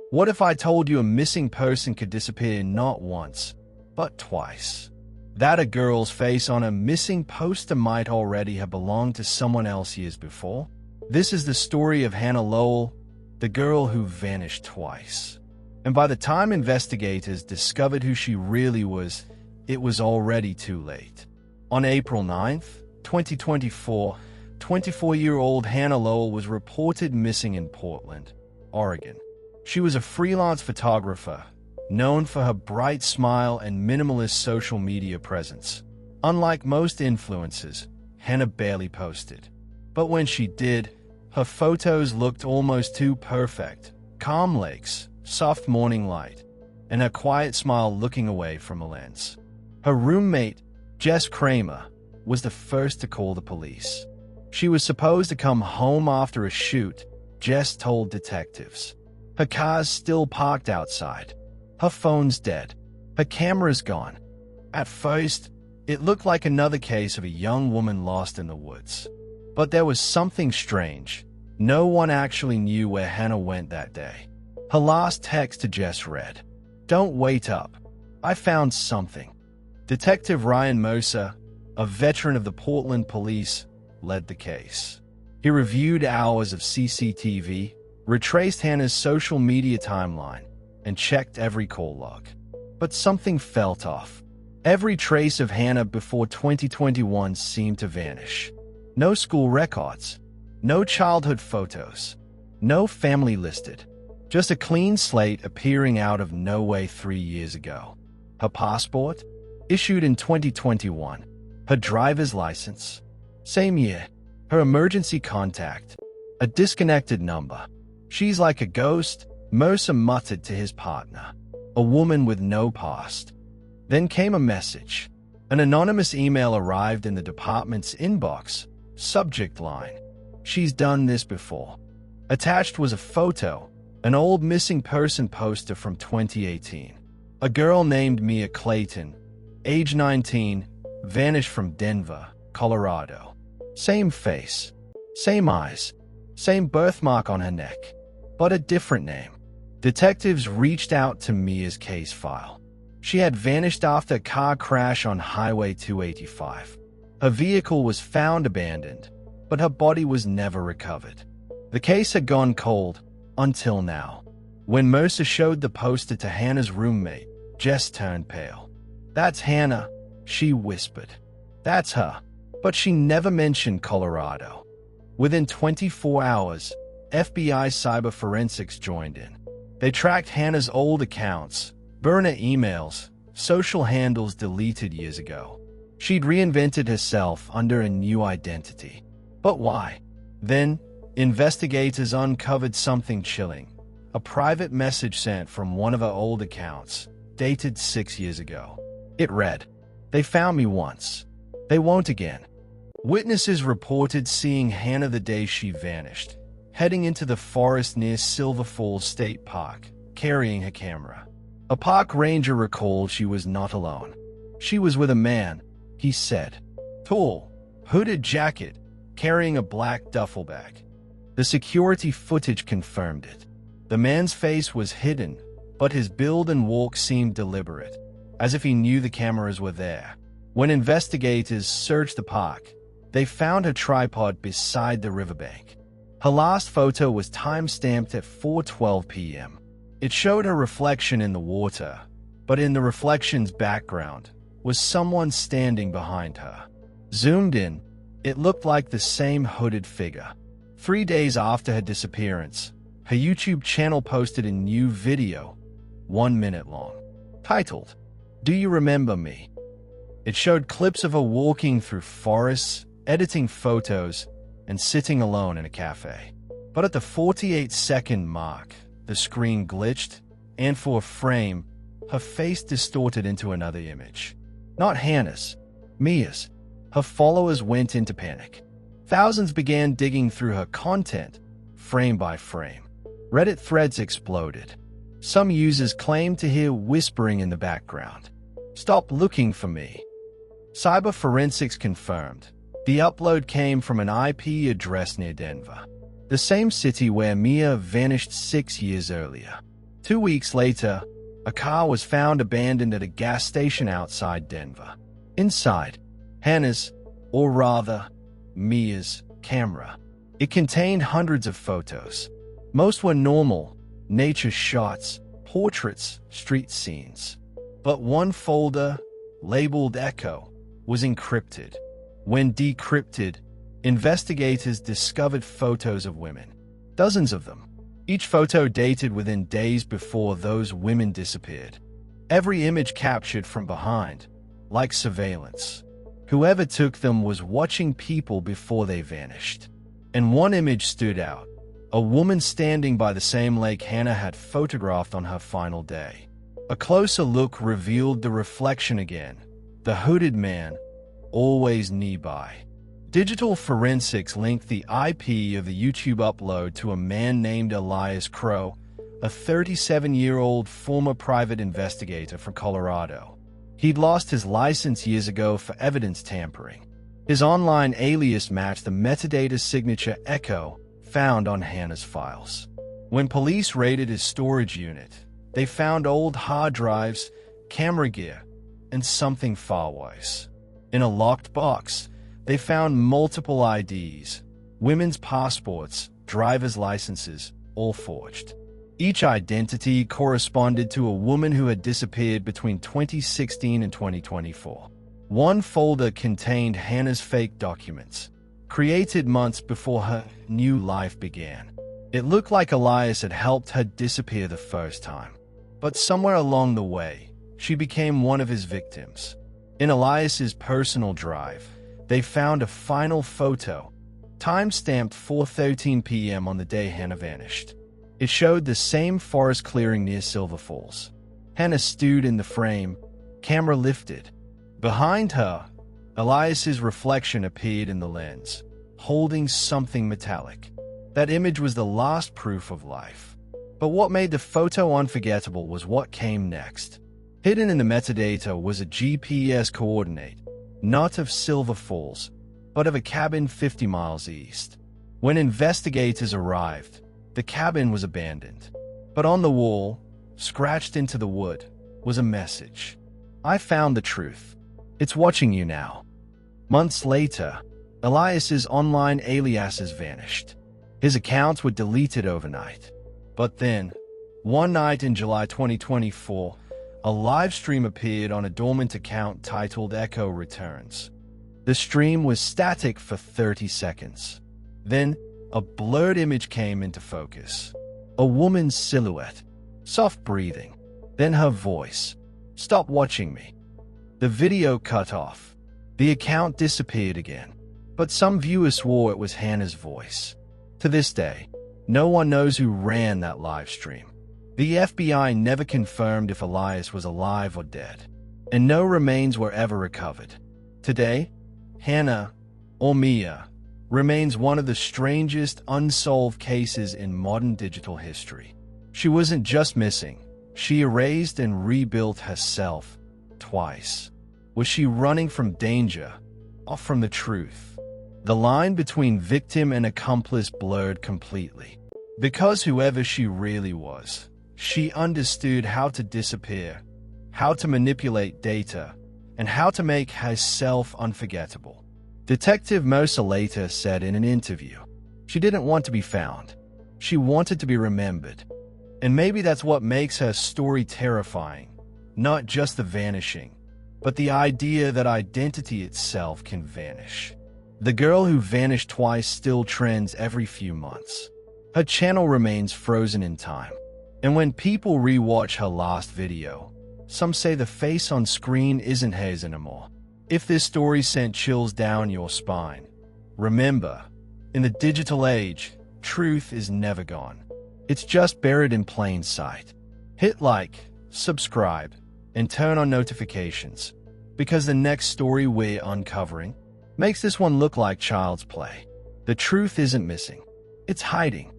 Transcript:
What if I told you a missing person could disappear not once, but twice? That a girl's face on a missing poster might already have belonged to someone else years before? This is the story of Hannah Lowell, the girl who vanished twice. And by the time investigators discovered who she really was, it was already too late. On April 9th, 2024, 24-year-old Hannah Lowell was reported missing in Portland, Oregon. She was a freelance photographer, known for her bright smile and minimalist social media presence. Unlike most influencers, Hannah barely posted. But when she did, her photos looked almost too perfect. Calm lakes, soft morning light, and her quiet smile looking away from a lens. Her roommate, Jess Kramer, was the first to call the police. She was supposed to come home after a shoot, Jess told detectives. Her car's still parked outside. Her phone's dead. Her camera's gone. At first, it looked like another case of a young woman lost in the woods. But there was something strange. No one actually knew where Hannah went that day. Her last text to Jess read, "Don't wait up. I found something." Detective Ryan Moser, a veteran of the Portland Police, led the case. He reviewed hours of CCTV, retraced Hannah's social media timeline, and checked every call log. But something felt off. Every trace of Hannah before 2021 seemed to vanish. No school records, no childhood photos, no family listed. Just a clean slate appearing out of nowhere 3 years ago. Her passport, issued in 2021. Her driver's license, same year. Her emergency contact, a disconnected number. "She's like a ghost," Mercer muttered to his partner. "A woman with no past." Then came a message. An anonymous email arrived in the department's inbox. Subject line, "She's done this before." Attached was a photo, an old missing person poster from 2018. A girl named Mia Clayton, age 19, vanished from Denver, Colorado. Same face, same eyes, same birthmark on her neck, but a different name. Detectives reached out to Mia's case file. She had vanished after a car crash on Highway 285. Her vehicle was found abandoned, but her body was never recovered. The case had gone cold, until now. When Mercer showed the poster to Hannah's roommate, Jess turned pale. "That's Hannah," she whispered. "That's her." But she never mentioned Colorado. Within 24 hours, FBI cyber forensics joined in. They tracked Hannah's old accounts, burner emails, social handles deleted years ago. She'd reinvented herself under a new identity. But why? Then, investigators uncovered something chilling. A private message sent from one of her old accounts, dated 6 years ago. It read, "They found me once. They won't again." Witnesses reported seeing Hannah the day she vanished, heading into the forest near Silver Falls State Park, carrying her camera. A park ranger recalled she was not alone. She was with a man, he said. Tall, hooded jacket, carrying a black duffel bag. The security footage confirmed it. The man's face was hidden, but his build and walk seemed deliberate, as if he knew the cameras were there. When investigators searched the park, they found her tripod beside the riverbank. Her last photo was time-stamped at 4:12 p.m. It showed her reflection in the water, but in the reflection's background was someone standing behind her. Zoomed in, it looked like the same hooded figure. 3 days after her disappearance, her YouTube channel posted a new video, 1 minute long, titled, "Do You Remember Me?" It showed clips of her walking through forests, editing photos, and sitting alone in a cafe. But at the 48-second mark, the screen glitched, and for a frame, her face distorted into another image. Not Hannah's, Mia's. Her followers went into panic. Thousands began digging through her content, frame by frame. Reddit threads exploded. Some users claimed to hear whispering in the background. "Stop looking for me." Cyber forensics confirmed. The upload came from an IP address near Denver, the same city where Mia vanished 6 years earlier. 2 weeks later, a car was found abandoned at a gas station outside Denver. Inside, Hannah's, or rather, Mia's, camera. It contained hundreds of photos. Most were normal, nature shots, portraits, street scenes. But one folder, labeled Echo, was encrypted. When decrypted, investigators discovered photos of women. Dozens of them. Each photo dated within days before those women disappeared. Every image captured from behind, like surveillance. Whoever took them was watching people before they vanished. And one image stood out. A woman standing by the same lake Hannah had photographed on her final day. A closer look revealed the reflection again. The hooded man, always nearby. Digital forensics linked the IP of the YouTube upload to a man named Elias Crow, a 37-year-old former private investigator from Colorado. He'd lost his license years ago for evidence tampering. His online alias matched the metadata signature Echo found on Hannah's files. When police raided his storage unit, they found old hard drives, camera gear, and something far worse. In a locked box, they found multiple IDs, women's passports, driver's licenses, all forged. Each identity corresponded to a woman who had disappeared between 2016 and 2024. One folder contained Hannah's fake documents, created months before her new life began. It looked like Elias had helped her disappear the first time. But somewhere along the way, she became one of his victims. In Elias's personal drive, they found a final photo, time-stamped 4:13 p.m. on the day Hannah vanished. It showed the same forest clearing near Silver Falls. Hannah stood in the frame, camera lifted. Behind her, Elias's reflection appeared in the lens, holding something metallic. That image was the last proof of life. But what made the photo unforgettable was what came next. Hidden in the metadata was a GPS coordinate, not of Silver Falls, but of a cabin 50 miles east. When investigators arrived, the cabin was abandoned. But on the wall, scratched into the wood, was a message. I found the truth. It's watching you now. Months later, Elias's online aliases vanished. His accounts were deleted overnight. But then, one night in July 2024, a live stream appeared on a dormant account titled Echo Returns. The stream was static for 30 seconds. Then, a blurred image came into focus. A woman's silhouette, soft breathing. Then her voice. Stop watching me. The video cut off. The account disappeared again. But some viewers swore it was Hannah's voice. To this day, no one knows who ran that live stream. The FBI never confirmed if Elias was alive or dead, and no remains were ever recovered. Today, Hannah, or Mia, remains one of the strangest unsolved cases in modern digital history. She wasn't just missing, she erased and rebuilt herself twice. Was she running from danger or from the truth? The line between victim and accomplice blurred completely. Because whoever she really was, she understood how to disappear, how to manipulate data, and how to make herself unforgettable. Detective Mosa later said in an interview, she didn't want to be found. She wanted to be remembered. And maybe that's what makes her story terrifying. Not just the vanishing, but the idea that identity itself can vanish. The girl who vanished twice still trends every few months. Her channel remains frozen in time. And when people rewatch her last video, some say the face on screen isn't hers anymore. If this story sent chills down your spine, remember, in the digital age, truth is never gone. It's just buried in plain sight. Hit like, subscribe, and turn on notifications, because the next story we're uncovering makes this one look like child's play. The truth isn't missing. It's hiding.